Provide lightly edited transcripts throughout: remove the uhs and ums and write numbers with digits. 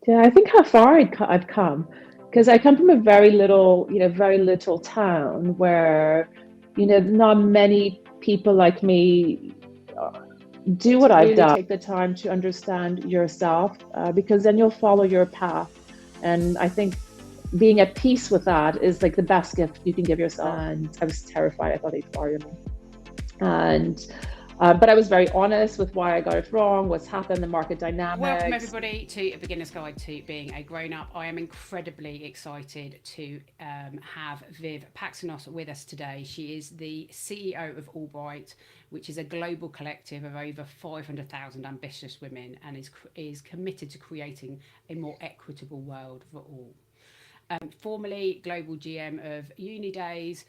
Yeah, I think how far I've come, because I come from a very little town where, not many people like me do what To I've really done. take Take the time to understand yourself, because then you'll follow your path. And I think being at peace with that is like the best gift you can give yourself. And I was terrified. I thought they'd fire me. And but I was very honest with why I got it wrong, what's happened, the market Welcome, dynamics. everybody, to A Beginner's Guide to Being a Grown Up. I am incredibly excited to have Viv Paxinos with us today. She is the CEO of Albright, which is a global collective of over 500,000 ambitious women, and is committed to creating a more equitable world for all. Formerly Global GM of UNiDAYS,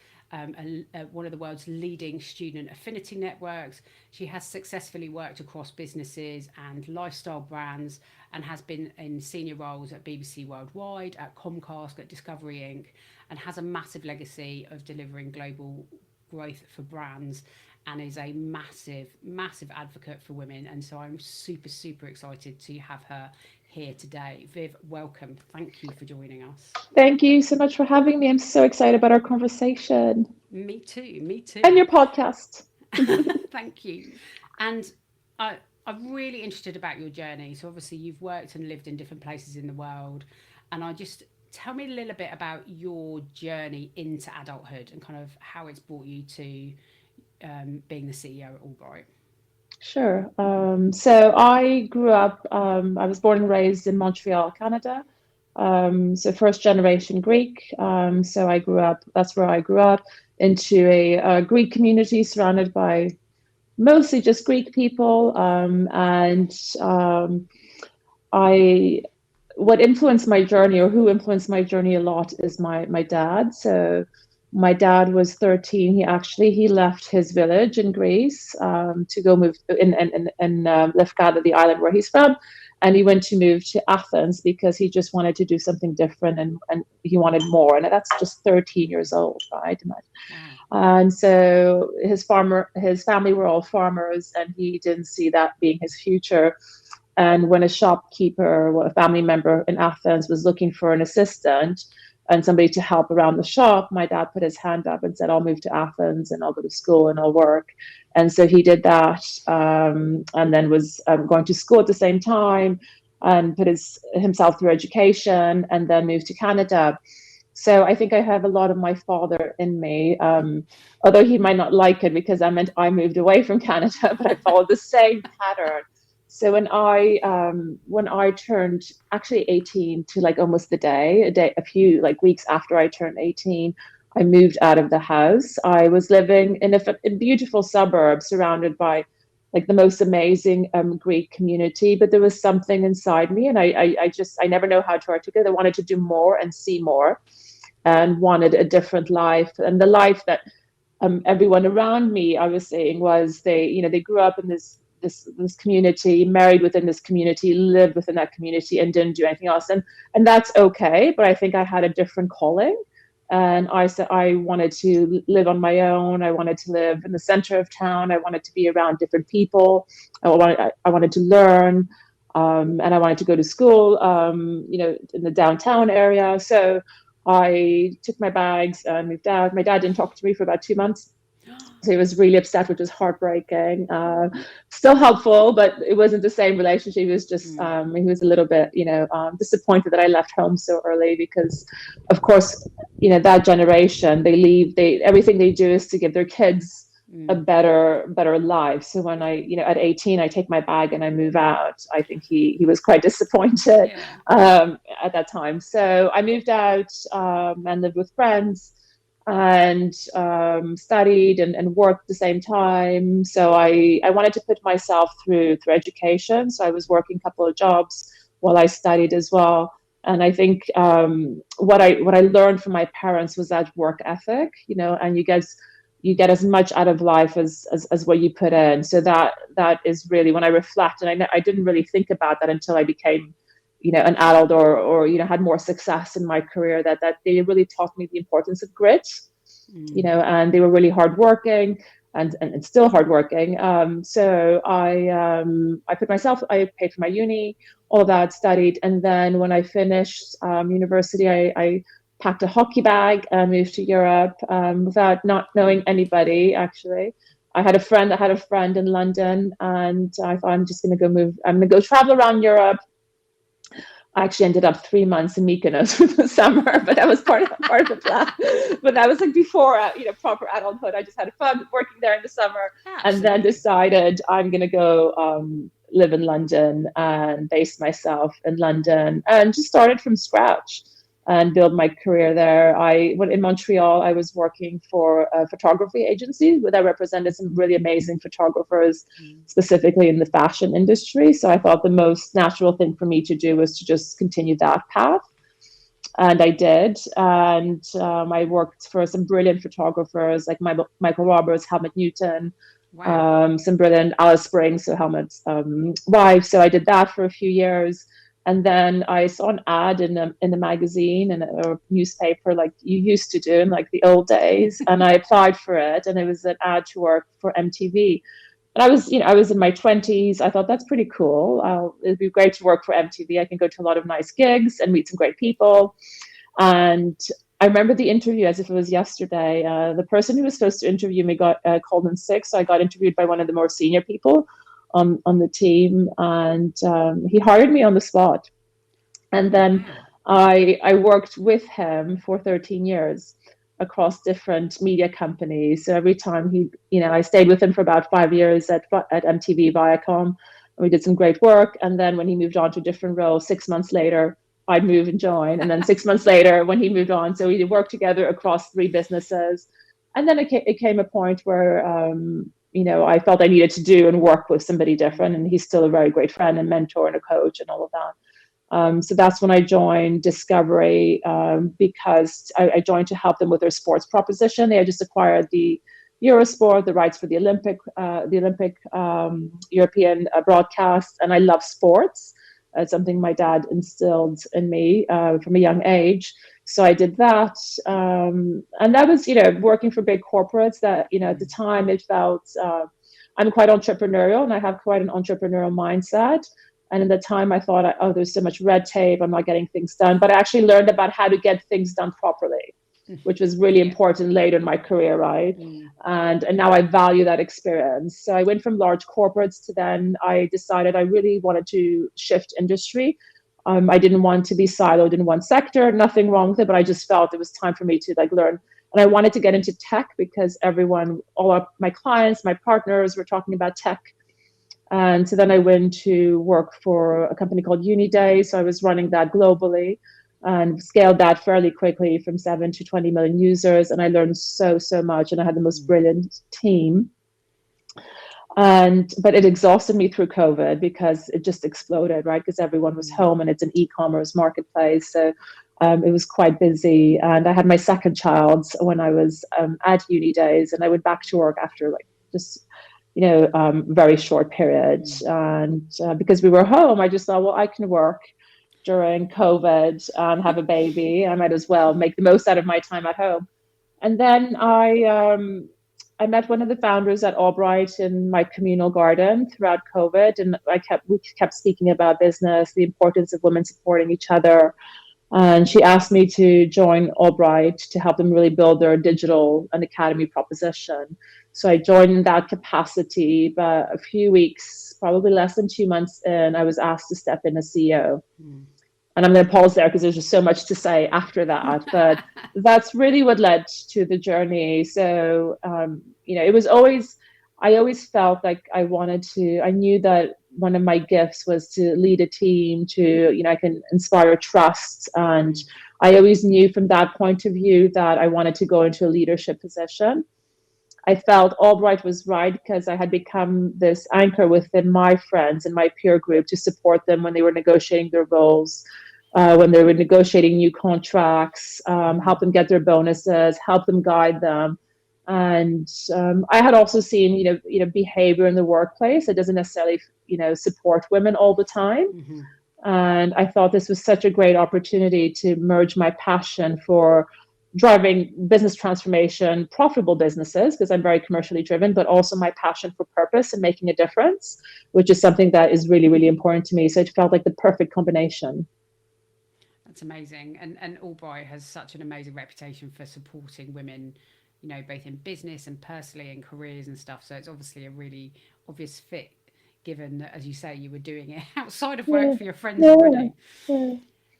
one of the world's leading student affinity networks. She has successfully worked across businesses and lifestyle brands and has been in senior roles at BBC Worldwide, at Comcast, at Discovery Inc, and has a massive legacy of delivering global growth for brands, and is a massive advocate for women. And so I'm super excited to have her here today. Viv, welcome. Thank you for joining us. Thank you so much for having me. I'm so excited about our conversation Me too. Me and too. your podcast. Thank you. And I'm really interested about your journey. So obviously you've worked and lived in different places in the world, and I just tell me a little bit about your journey into adulthood and kind of how it's brought you to being the CEO at Albright. Sure. So I grew up, I was born and raised in Montreal, Canada. So first generation Greek. So I grew up, that's where I grew up, into a Greek community surrounded by mostly just Greek people. And I, what influenced my journey, or who influenced my journey a lot, is my dad. So my dad was 13. He left his village in Greece, to go move in Lefkada, the island where he's from, and he went to move to Athens because he just wanted to do something different, and he wanted more. And that's just 13 years old, right? Wow. And so his family were all farmers, and he didn't see that being his future. And when a shopkeeper or a family member in Athens was looking for an assistant and somebody to help around the shop, my dad put his hand up and said, I'll move to Athens and I'll go to school and I'll work. And so he did that, and then was going to school at the same time, and put himself through education, and then moved to Canada. So I think I have a lot of my father in me, although he might not like it because I moved away from Canada, but I followed the same pattern. So when I turned actually 18, to like almost a few like weeks after I turned 18, I moved out of the house. I was living in beautiful suburbs surrounded by like the most amazing Greek community, but there was something inside me, and I never know how to articulate. I wanted to do more and see more, and wanted a different life, and the life that everyone around me, I was saying, was they grew up in this community, married within this community, lived within that community, and didn't do anything else. And that's okay. But I think I had a different calling. And I said I wanted to live on my own. I wanted to live in the center of town. I wanted to be around different people. I wanted to learn, and I wanted to go to school, in the downtown area. So I took my bags and moved out. My dad didn't talk to me for about 2 months. So he was really upset, which was heartbreaking. Still helpful, but it wasn't the same relationship. He was just, Mm. he was a little bit, disappointed that I left home so early because, of course, that generation, everything they do is to give their kids a Mm. better life. So when at 18, I take my bag and I move out, I think he was quite disappointed, Yeah. at that time. So I moved out, and lived with friends, and studied and worked at the same time. So I wanted to put myself through education. So I was working a couple of jobs while I studied as well. And I think what I learned from my parents was that work ethic, and you get as much out of life as what you put in. So that is really, when I reflect, and I didn't really think about that until I became an adult, or had more success in my career, that they really taught me the importance of grit, Mm. and they were really hardworking, and still hardworking. So I paid for my uni, all that, studied. And then when I finished university, I packed a hockey bag and moved to Europe without not knowing anybody, actually. I had a friend that had a friend in London, and I thought I'm just going to go move. I'm going to go travel around Europe. I actually ended up 3 months in Mykonos for the summer, but that was part of the plan. But that was like before, proper adulthood. I just had fun working there in the summer, and then Absolutely. decided I'm going to go live in London and base myself in London, and just started from scratch and build my career there. When in Montreal, I was working for a photography agency where I represented some really amazing photographers, specifically in the fashion industry. So I thought the most natural thing for me to do was to just continue that path. And I did. And I worked for some brilliant photographers like Michael Roberts, Helmut Newton, Wow. some brilliant Alice Springs, so Helmut's wife. So I did that for a few years. And then I saw an ad in a magazine and a newspaper, like you used to do in like the old days. And I applied for it, and it was an ad to work for MTV. And I was in my 20s. I thought that's pretty cool. It'd be great to work for MTV. I can go to a lot of nice gigs and meet some great people. And I remember the interview as if it was yesterday. The person who was supposed to interview me got called in sick, so I got interviewed by one of the more senior people on the team, and he hired me on the spot. And Oh, then wow. I worked with him for 13 years across different media companies. So every time I stayed with him for about 5 years at MTV Viacom, and we did some great work. And then when he moved on to a different role, 6 months later, I'd move and join. And then 6 months later, when he moved on, so we worked together across three businesses. And then it came a point where, I felt I needed to do and work with somebody different. And he's still a very great friend and mentor and a coach and all of that. So that's when I joined Discovery, because I joined to help them with their sports proposition. They had just acquired the Eurosport, the rights for the Olympic European broadcast, and I love sports. It's something my dad instilled in me from a young age. So I did that, and that was working for big corporates. That at the time it felt I'm quite entrepreneurial, and I have quite an entrepreneurial mindset. And in the time, I thought, oh, there's so much red tape. I'm not getting things done. But I actually learned about how to get things done properly, which was really Yeah. important later in my career, right? And now I value that experience. So I went from large corporates to then I decided I really wanted to shift industry. I didn't want to be siloed in one sector. Nothing wrong with it, but I just felt it was time for me to learn. And I wanted to get into tech because all of my clients, my partners were talking about tech. And so then I went to work for a company called UNiDAYS. So I was running that globally and scaled that fairly quickly from 7 to 20 million users. And I learned so much. And I had the most brilliant team. But it exhausted me through COVID because it just exploded, right? Because everyone was home and it's an e-commerce marketplace. So it was quite busy. And I had my second child when I was at UNiDAYS, and I went back to work after just very short period. And because we were home, I just thought, well, I can work during COVID and have a baby. I might as well make the most out of my time at home. And then I met one of the founders at Albright in my communal garden throughout COVID, and we kept speaking about business, the importance of women supporting each other. And she asked me to join Albright to help them really build their digital and academy proposition. So I joined in that capacity, but a few weeks, probably less than 2 months in, I was asked to step in as CEO. And I'm going to pause there because there's just so much to say after that. But that's really what led to the journey. So, it was I always felt like I knew that one of my gifts was to lead a team, I can inspire trust. And I always knew from that point of view that I wanted to go into a leadership position. I felt Albright was right because I had become this anchor within my friends and my peer group to support them when they were negotiating their roles, when they were negotiating new contracts, help them get their bonuses, help them guide them. And I had also seen, behavior in the workplace that doesn't necessarily, support women all the time. And I thought this was such a great opportunity to merge my passion for driving business transformation, profitable businesses, because I'm very commercially driven, but also my passion for purpose and making a difference, which is something that is really, really important to me. So it felt like the perfect combination. That's amazing. And Albright has such an amazing reputation for supporting women, both in business and personally and careers and stuff. So it's obviously a really obvious fit, given that, as you say, you were doing it outside of work Yeah, for your friends yeah, already. yeah,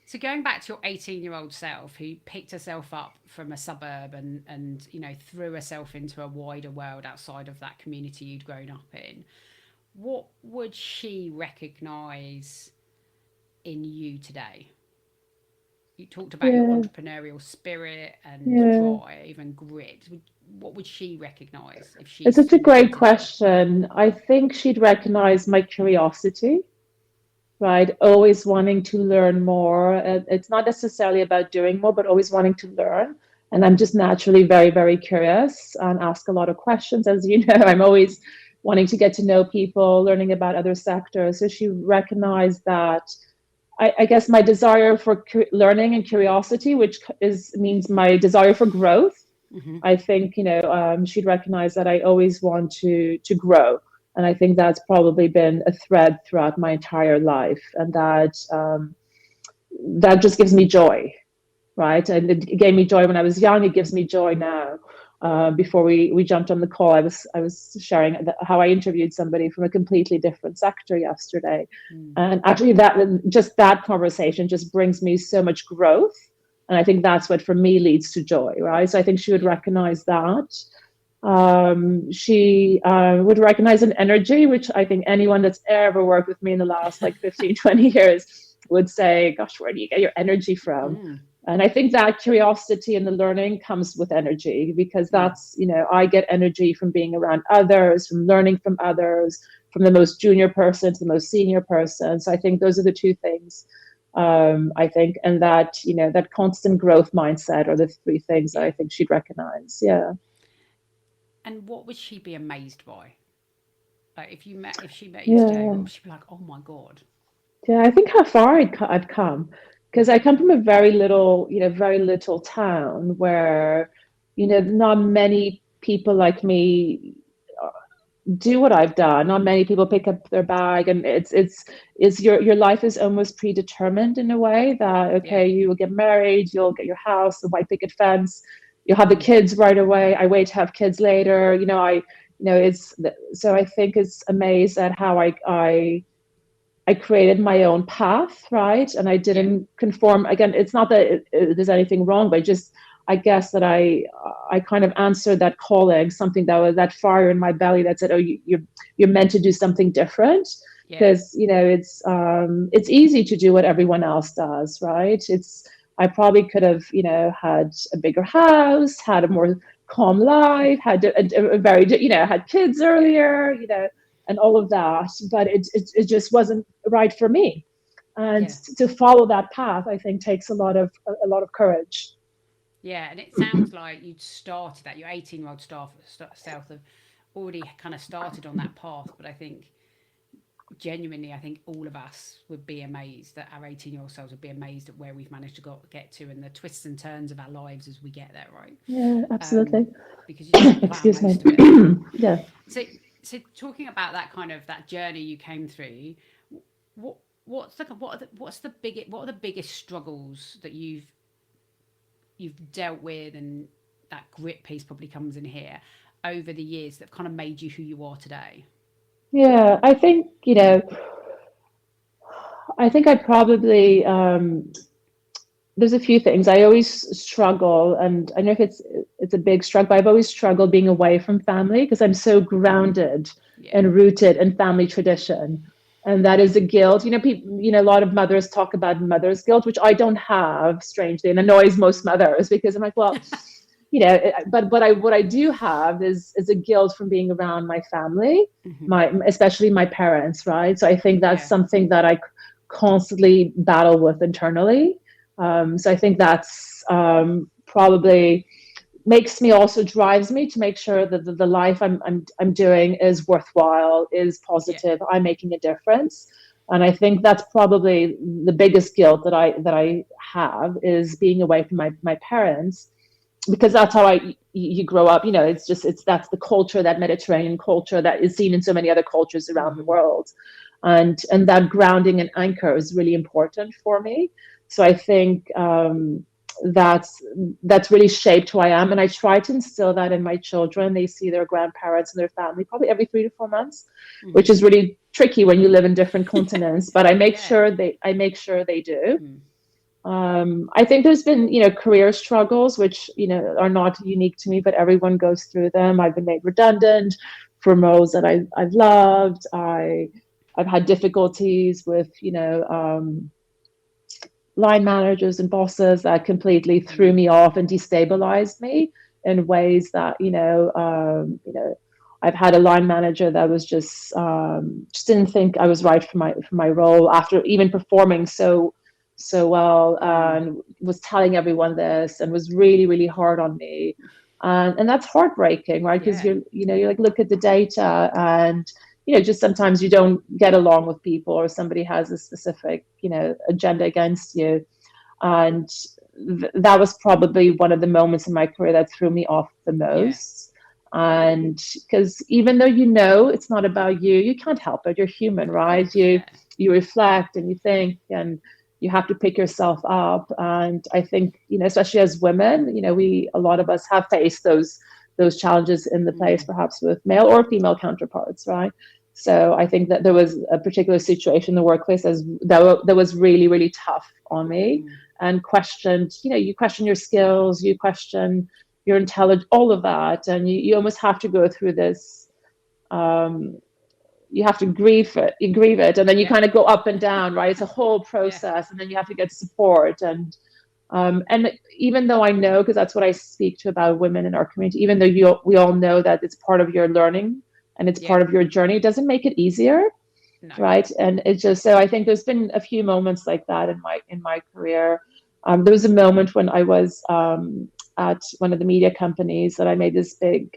So going back to your 18-year-old self who picked herself up from a suburb and threw herself into a wider world outside of that community you'd grown up in, what would she recognize in you today? You talked about your yeah, entrepreneurial spirit and yeah. drive and grit. What would she recognize if It's she such a looked great into you? question. I think she'd recognize my curiosity, right? Always wanting to learn more. It's not necessarily about doing more, but always wanting to learn. And I'm just naturally very, very curious and ask a lot of questions. As you know, I'm always wanting to get to know people, learning about other sectors. So she recognized that I guess my desire for learning and curiosity, which means my desire for growth. Mm-hmm. I think she'd recognize that I always want to grow, and I think that's probably been a thread throughout my entire life, and that just gives me joy, right? And it gave me joy when I was young. It gives me joy now. Before we jumped on the call, I was sharing how I interviewed somebody from a completely different sector yesterday, Mm. and actually that conversation just brings me so much growth, and I think that's what for me leads to joy, right? So I think she would Yeah. recognize that. She would recognize an energy, which I think anyone that's ever worked with me in the last like 15, 20 years would say, gosh, where do you get your energy from? Mm. And I think that curiosity and the learning comes with energy, because Mm. I get energy from being around others, from learning from others, from the most junior person to the most senior person. So I think those are the two things. I think, and that constant growth mindset are the three things that Yeah. I think she'd recognize. Yeah. And what would she be amazed by? Like if she met you today, what Yeah. would she be like? Oh my god. Yeah, I think how far I've come, because I come from a very little town where, not many people like me do what I've done. Not many people pick up their bag, and it's your life is almost predetermined in a way that, Yeah. okay, you will get married, you'll get your house, the white picket fence, you'll have the Mm. kids right away. I wait to have kids later. It's so I think it's amazed at how I created my own path, right? And I Yeah. didn't conform. Again, it's not that there's anything wrong, but I guess that I kind of answered that calling, something that was that fire in my belly that said, "Oh, you're meant to do something different." Yeah. Because it's easy to do what everyone else does, right? I probably could have had a bigger house, had a more calm life, had a very had kids Yeah. earlier, and all of that, but it just wasn't right for me. And Yeah. to follow that path, I think takes a lot of courage. Yeah, and it sounds like you'd started that. Your 18-year-old self have already kind of started on that path. But I think, genuinely, I think all of us would be amazed that our 18-year-old selves would be amazed at where we've managed to get to and the twists and turns of our lives as we get there, right? Yeah, Um, absolutely. because you didn't plan Excuse me. most of it. Yeah. So, so talking about that kind of that journey you came through, what what are the biggest struggles that you've dealt with, and that grit piece probably comes in here over the years that kind of made you who you are today? Yeah, I probably there's a few things I always struggle, and I know if it's a big struggle, but I've always struggled being away from family because I'm so grounded Yeah, and rooted in family tradition. And that is a guilt. People, a lot of mothers talk about mother's guilt, which I don't have, strangely, and annoys most mothers because I'm like, well, but what I do have is a guilt from being around my family, hmm, especially my parents, right? So I think that's yeah, something that I constantly battle with internally. So I think that's probably makes me also drives me to make sure that the life I'm doing is worthwhile, is yeah, positive. I'm making a difference, and I think that's probably the biggest guilt that I have is being away from my parents. because that's how you grow up. That's the culture, that Mediterranean culture that is seen in so many other cultures around the world, and that grounding and anchor is really important for me. So I think that's really shaped who I am, and I try to instill that in my children. They see their grandparents and their family probably every 3 to 4 months, which is really tricky when you live in different continents. But I make sure they do. I think there's been, career struggles, which, are not unique to me, but everyone goes through them. I've been made redundant from roles that I've loved. I've had difficulties with, line managers and bosses that completely threw me off and destabilized me in ways that, I've had a line manager that was just didn't think I was right for my role after even performing so well, and was telling everyone this and was really, really hard on me. And that's heartbreaking, right? Because you're like, look at the data, and just sometimes you don't get along with people, or somebody has a specific, agenda against you. And that was probably one of the moments in my career that threw me off the most. And because even though it's not about you, you can't help it. You're human, right? You reflect and you think, and you have to pick yourself up. And I think, especially as women, a lot of us have faced those challenges in the place, perhaps with male or female counterparts, right? So I think that there was a particular situation in the workplace that was really, really tough on me, and questioned, you question your skills, you question your intelligence, all of that. And you almost have to go through this, you have to grieve it, and then you kind of go up and down, right? It's a whole process, and then you have to get support. And even though I know, because that's what I speak to about women in our community, even though we all know that it's part of your learning and it's part of your journey, it doesn't make it easier, right? And it's just, so I think there's been a few moments like that in my career. There was a moment when I was at one of the media companies that I made this big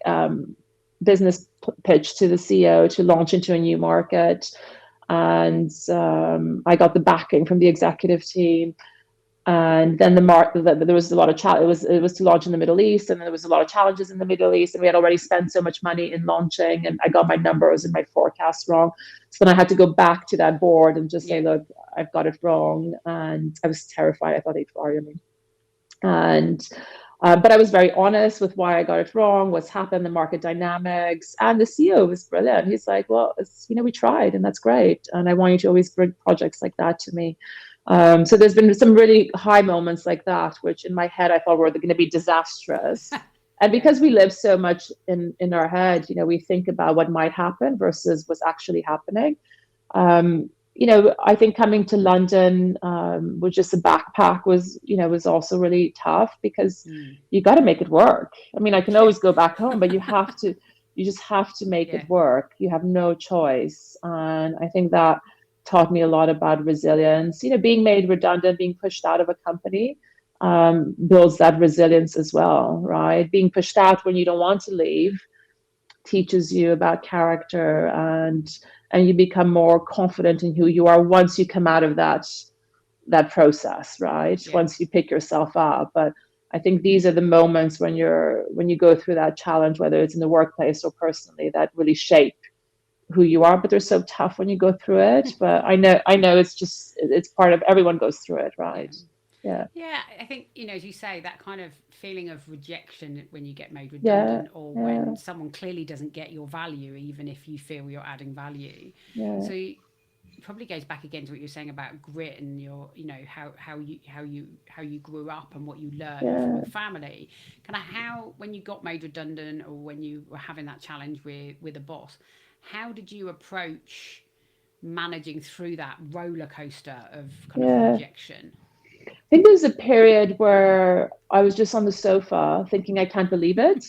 business pitch to the CEO to launch into a new market, and I got the backing from the executive team. And then there was a lot of it was to launch in the Middle East, and there was a lot of challenges in the Middle East, and we had already spent so much money in launching, and I got my numbers and my forecast wrong. So then I had to go back to that board and just say, look, I've got it wrong. And I was terrified. I thought they'd fire me. And but I was very honest with why I got it wrong, what's happened, the market dynamics. And the CEO was brilliant. He's like, well, we tried, and that's great. And I want you to always bring projects like that to me. So there's been some really high moments like that, which in my head I thought were going to be disastrous. And because we live so much in our head, we think about what might happen versus what's actually happening. I think coming to London with just a backpack was also really tough, because you got to make it work. I mean, I can always go back home, but you just have to make it work. You have no choice. And I think that taught me a lot about resilience. Being made redundant, being pushed out of a company builds that resilience as well, right? Being pushed out when you don't want to leave teaches you about character, and you become more confident in who you are once you come out of that process, right? Once you pick yourself up. But I think these are the moments when you go through that challenge, whether it's in the workplace or personally, that really shape who you are. But they're so tough when you go through it. But I know it's part of, everyone goes through it, right? Yeah, I think, as you say, that kind of feeling of rejection when you get made redundant, or when someone clearly doesn't get your value, even if you feel you're adding value. So it probably goes back again to what you're saying about grit, and your, how you grew up and what you learned from your family. When you got made redundant, or when you were having that challenge with a boss, how did you approach managing through that roller coaster of kind of rejection? I think there was a period where I was just on the sofa thinking, I can't believe it.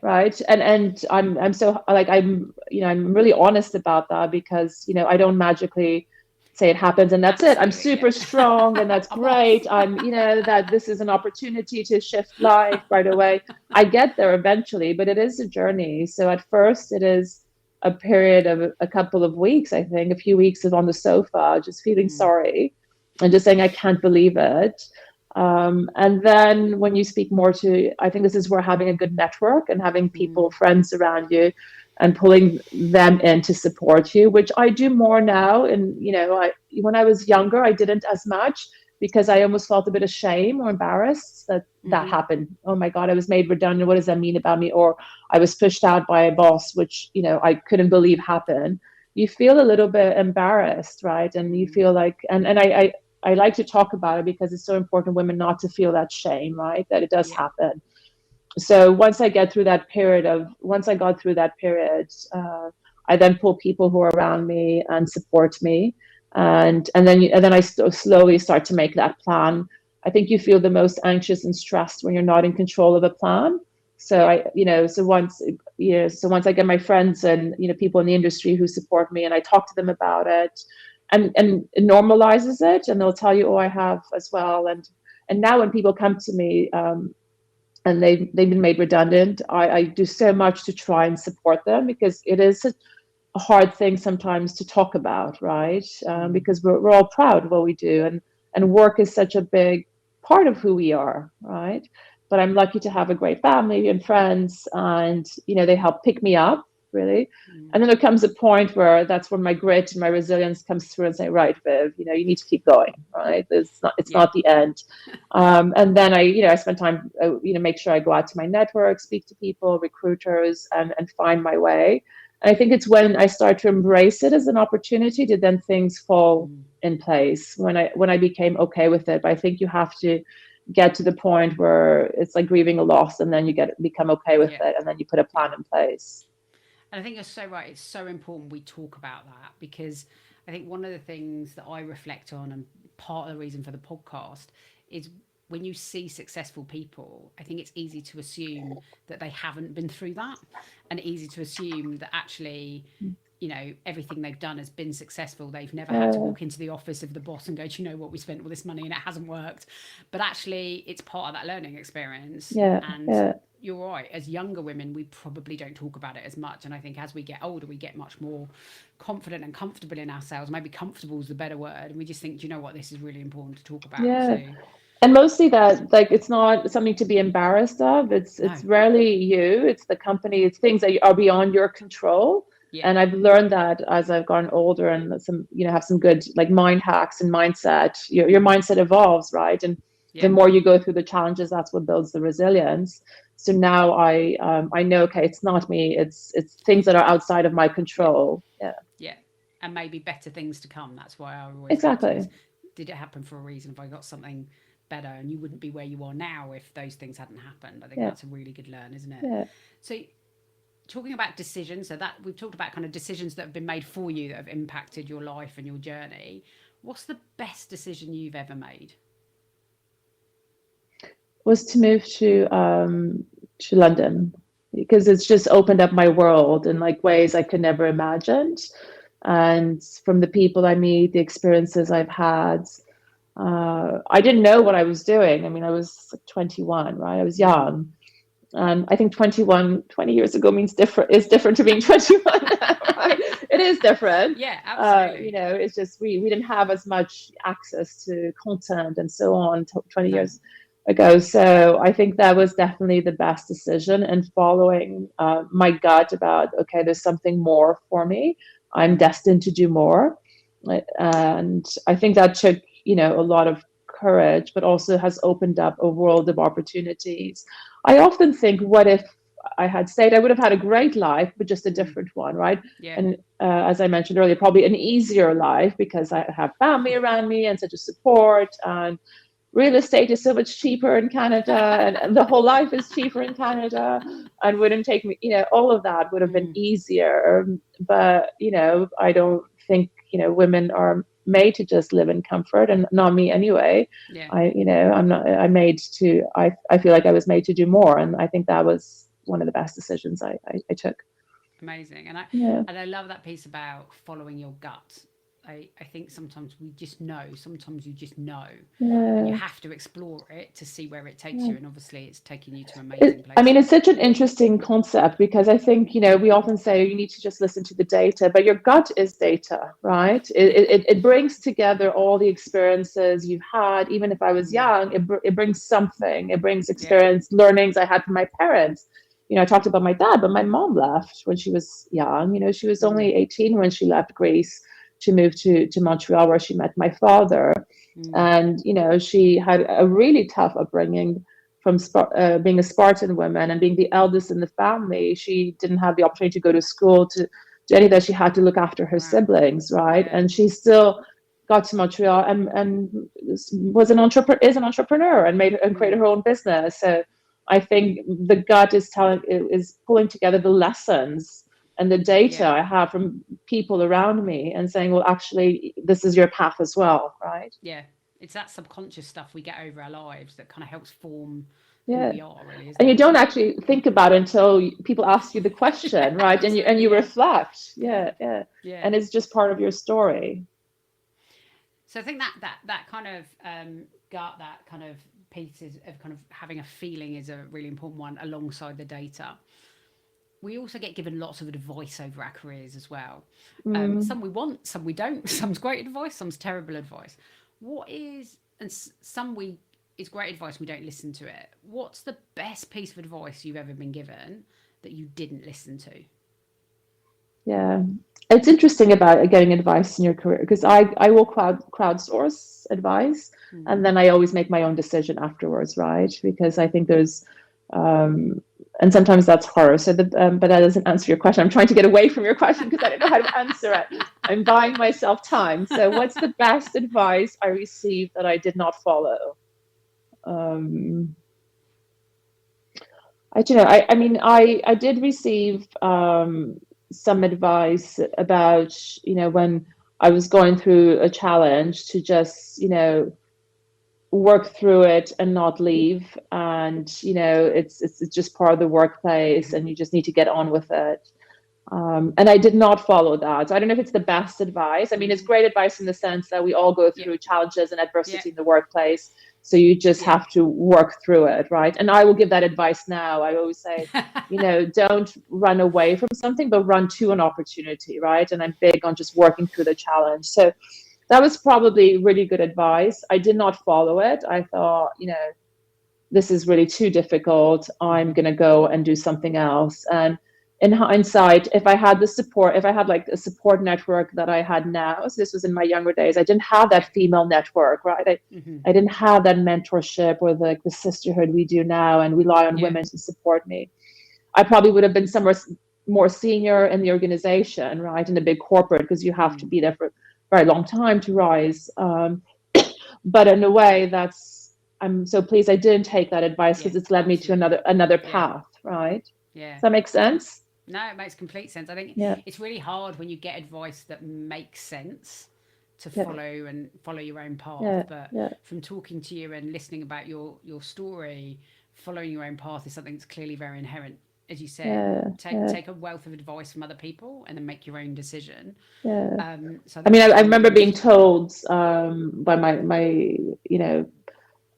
Right. And I'm so, like, I'm really honest about that, because, I don't magically say it happens and that's it. I'm super strong and that's great. I'm, that this is an opportunity to shift life right away. I get there eventually, but it is a journey. So at first it is a period of a couple of weeks, I think, a few weeks of on the sofa, just feeling sorry and just saying, I can't believe it. And then when you speak more to, I think this is where having a good network and having people, friends around you, and pulling them in to support you, which I do more now. And when I was younger, I didn't as much because I almost felt a bit of shame or embarrassed that happened. Oh my God, I was made redundant. What does that mean about me? Or I was pushed out by a boss, which I couldn't believe happened. You feel a little bit embarrassed, right? And you feel like, and I like to talk about it because it's so important women not to feel that shame, right? That it does happen. So once I got through that period, I then pull people who are around me and support me, and then I slowly start to make that plan. I think you feel the most anxious and stressed when you're not in control of a plan. So once I get my friends and people in the industry who support me, and I talk to them about it, and it normalizes it, and they'll tell you, oh, I have as well. And now when people come to me, and they've been made redundant, I do so much to try and support them, because it is a hard thing sometimes to talk about, right? Because we're all proud of what we do, and work is such a big part of who we are, right? But I'm lucky to have a great family and friends, and they help pick me up, really. And then there comes a point where that's when my grit and my resilience comes through and say, right, Viv, you need to keep going, right? It's not the end. And then I spend time, make sure I go out to my network, speak to people, recruiters, and find my way. And I think it's when I start to embrace it as an opportunity to then things fall in place, when I became okay with it. But I think you have to get to the point where it's like grieving a loss, and then you become okay with it, and then you put a plan in place. And I think you're so right. It's so important we talk about that, because I think one of the things that I reflect on, and part of the reason for the podcast, is when you see successful people, I think it's easy to assume that they haven't been through that, and easy to assume that actually, everything they've done has been successful. They've never had to walk into the office of the boss and go, do you know what, we spent all this money and it hasn't worked. But actually, it's part of that learning experience. Yeah, And yeah, you're right, as younger women, we probably don't talk about it as much. And I think as we get older, we get much more confident and comfortable in ourselves. Maybe comfortable is the better word. And we just think, do you know what, this is really important to talk about. yeah. So, And mostly that, like, it's not something to be embarrassed of. It's no. rarely you, it's the company, it's things that are beyond your control. Yeah. And I've learned that as I've gotten older, and have some good like mind hacks and mindset. Your mindset evolves, right? And the Yeah. more you go through the challenges, that's what builds the resilience. So now I know, okay, it's not me, it's things that are outside of my Yeah. control. Yeah, Yeah. And maybe better things to come. That's why I always think to is, exactly. did it happen for a reason? If I got something better, and you wouldn't be where you are now if those things hadn't happened. I think Yeah, that's a really good learn, isn't it? yeah. So, talking about decisions, so that we've talked about kind of decisions that have been made for you that have impacted your life and your journey. What's the best decision you've ever made? Was to move to London, because it's just opened up my world in like ways I could never imagined. And from the people I meet, the experiences I've had, I didn't know what I was doing. I mean, I was like 21, right? I was young. And I think 20 years ago is different to being 21 now, right? It is different. Yeah, absolutely. It's just we didn't have as much access to content and so on 20 No. years ago. So I think that was definitely the best decision, and following my gut about, okay, there's something more for me. I'm destined to do more. And I think that took, a lot of courage, but also has opened up a world of opportunities. I often think, what if I had stayed? I would have had a great life, but just a different one, right? Yeah. And as I mentioned earlier, probably an easier life, because I have family around me and such a support. And real estate is so much cheaper in Canada, and the whole life is cheaper in Canada, and wouldn't take me, all of that would have been easier. But, I don't think, women are made to just live in comfort, and not me anyway. Yeah. I feel like I was made to do more. And I think that was one of the best decisions I took. Amazing. Yeah. And I love that piece about following your gut. I think sometimes we just know, sometimes you just know, and you Yeah. have to explore it to see where it takes Yeah. you. And obviously, it's taking you to amazing I mean, places. it's such an interesting concept because I think, we often say you need to just listen to the data, but your gut is data, right? It brings together all the experiences you've had. Even if I was Mm. young, it brings something. It brings Yeah. experience, learnings I had from my parents. I talked about my dad, but my mom left when she was young. She was Mm. only 18 when she left Greece to move to Montreal, where she met my father. Mm. And, she had a really tough upbringing from being a Spartan woman and being the eldest in the family. She didn't have the opportunity to go to school, to do any of that. She had to look after her Wow. siblings, right? Yeah. And she still got to Montreal and is an entrepreneur and created Mm. her own business. So I think the gut is pulling together the lessons and the data Yeah. I have from people around me and saying, well, actually, this is your path as well, right? Yeah. It's that subconscious stuff we get over our lives that kind of helps form who Yeah. we are, really, isn't And you it? don't actually think about it until people ask you the Yeah, question, right? And absolutely. you Yeah. reflect. Yeah. Yeah, yeah. Yeah. And it's just part of your story. So I think that kind of gut, that kind of pieces of kind of having a feeling is a really important one alongside the data. We also get given lots of advice over our careers as well. Mm. Some we want, some we don't. Some's great advice, some's terrible advice. What is, and some we, it's great advice, we don't listen to it. What's the best piece of advice you've ever been given that you didn't listen to? Yeah. It's interesting about getting advice in your career because I will crowdsource advice Mm. and then I always make my own decision afterwards, right? Because I think there's um, and sometimes that's horror. But that doesn't answer your question. I'm trying to get away from your question because I don't know how to answer it. I'm buying myself time. So, what's the best advice I received that I did not follow? Um, I don't know. I mean, I did receive some advice about, when I was going through a challenge to just, work through it and not leave. And, it's just part of the workplace and you just need to get on with it. And I did not follow that. I don't know if it's the best advice. I mean, it's Mm. great advice in the sense that we all go Yeah. through challenges and Yeah. adversity in the workplace. So you just Yeah. have to work through it, right? And I will give that advice now. I always say, don't run away from something, but run to an opportunity, right? And I'm big on just working through the challenge. So that was probably really good advice. I did not follow it. I thought, this is really too difficult. I'm Hmm. going to go and do something else. And in hindsight, if I had the support, if I had like a support network that I had now, so this was in my younger days, I didn't have Yeah. that female network, right? Hmm. I didn't have that mentorship or the sisterhood we do now and rely on Yeah. women to support me. I probably would have been somewhere more senior in the organization, right? In a big corporate, because you have to Mm. be there for a very long time to rise. But in a way, I'm so pleased I didn't take that advice Yeah. because it's led me to Absolutely. another Yeah. path, right? Yeah. Does that make sense? No, it makes complete sense. I think Yeah, it's really hard when you get advice that makes sense to yeah, follow and follow your own path. yeah, But yeah, from talking to you and listening about your story, following your own path is something that's clearly very inherent. As you said, yeah, yeah, take a wealth of advice from other people and then make your own decision. yeah. So I I think mean, that's I really remember being interesting. told by my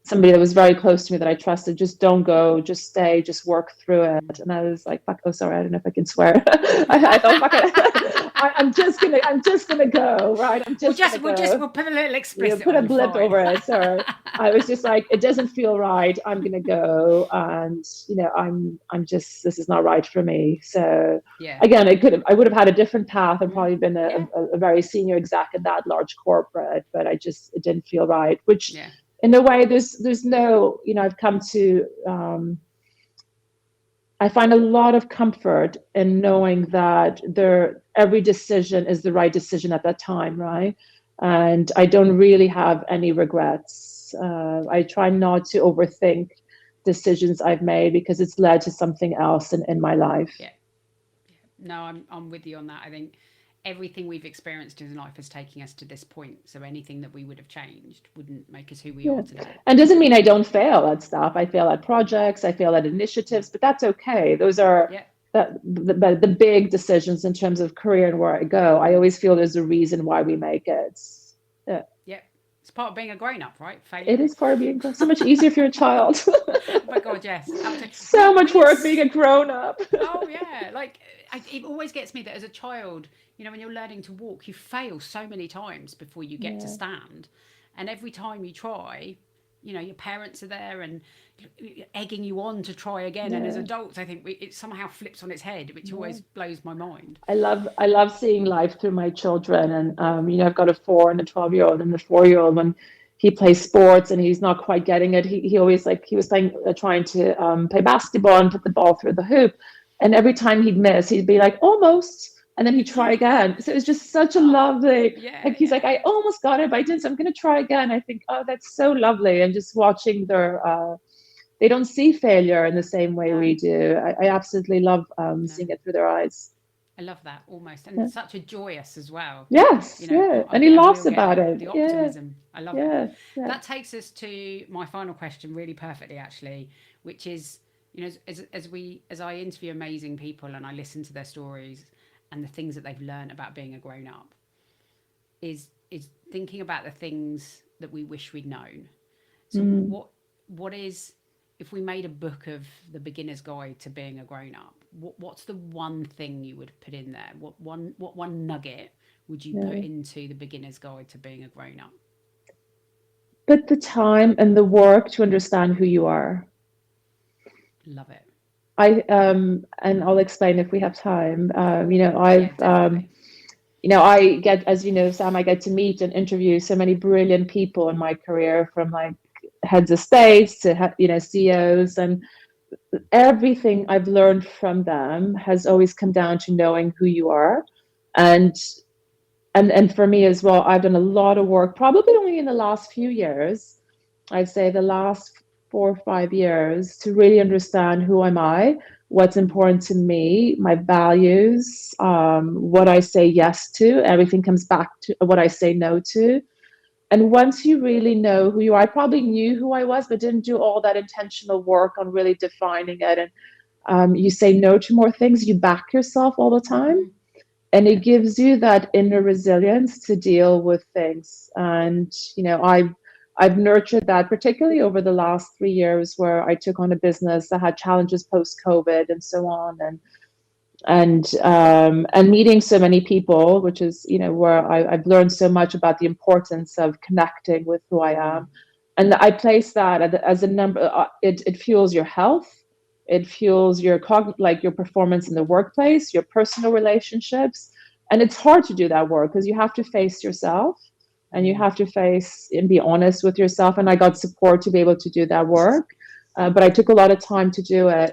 somebody that was very close to me that I trusted, just don't go, just stay, just work through it. Mm. And I was like, fuck, oh, sorry, I don't know if I can swear. I thought, fuck it. I'm just gonna go, right? I'm just gonna go. We'll put a little You explicit put on a you. blip Fine. over it. So I was just like, it doesn't feel right. I'm gonna go, and I'm just this is not right for me. So Yeah. again, I would have had a different path and Mm. probably been Yeah. a very senior exec in that large corporate, but it didn't feel right. Which Yeah. in a way, there's no, I've come to I find a lot of comfort in knowing that every decision is the right decision at that time, right? And I don't really have any regrets. I try not to overthink decisions I've made because it's led to something else in my life. Yeah. No, I'm with you on that. I think everything we've experienced in life is taking us to this point. So anything that we would have changed wouldn't make us who we Yeah. are today. And doesn't mean I don't fail at stuff. I fail at projects, I fail at Mm. initiatives, but that's okay. Those are Yeah. the big decisions in terms of career and where I go, I always feel there's a reason why we make it. Yeah. Yeah. It's part of being a grown up, right? It Failure. is part of being so much easier if you're a child. Oh my God, yes. Absolutely. So much work being a grown up. Oh yeah, like it always gets me that as a child, when you're learning to walk, you fail so many times before you get to Yeah. stand, and every time you try, your parents are there and egging you on to try again. And as Yeah. adults, I think it somehow flips on its head, which Yeah. always blows my mind. I love seeing life through my children, and I've got a 4 and a 12-year-old, and the 4-year-old, when he plays sports and he's not quite getting it, he always, like, he was playing trying to play basketball and put the ball through the hoop, and every time he'd miss, he'd be like, almost, and then he'd try again. So it was just such a Oh, lovely, yeah, like, he's like, I almost got it, but I didn't, so I'm going to try again. I think, oh, that's so lovely. And just watching they don't see failure in the same way no, we do. I absolutely love no. seeing it through their eyes. I love that almost, and Yeah. such a joyous as well. Yes, yeah. And he And we laughs all get about it. the Yeah, optimism. I love it. yeah, yeah. That takes us to my final question, really perfectly actually, which is, as I interview amazing people and I listen to their stories and the things that they've learned about being a grown up, is thinking about the things that we wish we'd known. So Mm, what is, if we made a book of the beginner's guide to being a grown up, what's the one thing you would put in there? What one nugget would you put yeah. into the beginner's guide to being a grown up? Put the time and the work to understand who you are. Love it. And I'll explain if we have time. Yeah, definitely. I get, as you know, Sam, I get to meet and interview so many brilliant people in my career, from like heads of states to CEOs, and everything I've learned from them has always come down to knowing who you are. And and for me as well, I've done a lot of work, probably only in the last few years, I'd say the last 4 or 5 years, to really understand who am I, what's important to me, my values, what I say yes to. Everything comes back to what I say no to. And once you really know who you are, I probably knew who I was, but didn't do all that intentional work on really defining it. And you say no to more things, you back yourself all the time. Mm-hmm. And it Yeah. gives you that inner resilience to deal with things. And, I've nurtured that, particularly over the last 3 years, where I took on a business that had challenges post COVID and so on. And meeting so many people, which is where I've learned so much about the importance of connecting with who I am, and I place that as a number. It fuels your health, it fuels your like your performance in the workplace, your personal relationships, and it's hard to do that work because you have to face yourself, and you Mm. have to face and be honest with yourself. And I got support to be able to do that work, but I took a lot of time to do it.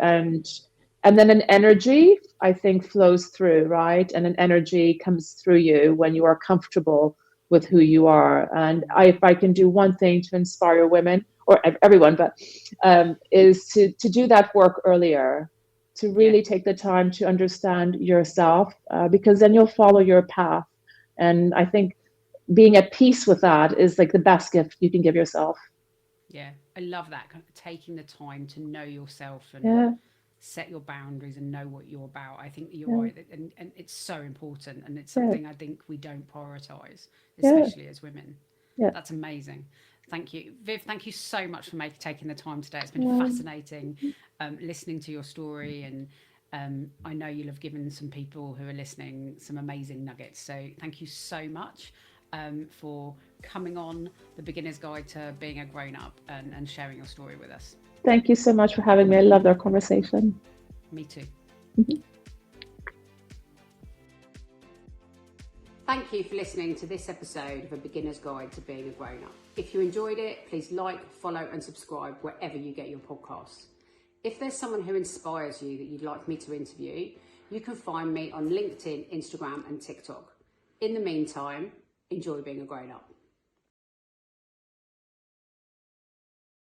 And then an energy, I think, flows through, right? And an energy comes through you when you are comfortable with who you are. And if I can do one thing to inspire women, or everyone, but is to do that work earlier, to Yeah. really take the time to understand yourself, because then you'll follow your path. And I think being at peace with that is like the best gift you can give yourself. Yeah. I love that kind of taking the time to know yourself and Yeah, set your boundaries and know what you're about. I think that you're yeah, right, and it's so important, and it's yeah, something I think we don't prioritize, yeah, especially as women. yeah. That's amazing. Thank you, Viv. Thank you so much for taking the time today. It's been Um, fascinating listening to your story, and I know you'll have given some people who are listening some amazing nuggets. So thank you so much for coming on the Beginner's Guide to Being a Grown Up, and sharing your story with us. Thank you so much for having me. I loved our conversation. Me too. Mhm. Thank you for listening to this episode of A Beginner's Guide to Being a Grown Up. If you enjoyed it, please like, follow and subscribe wherever you get your podcasts. If there's someone who inspires you that you'd like me to interview, you can find me on LinkedIn, Instagram and TikTok. In the meantime, enjoy being a grown up.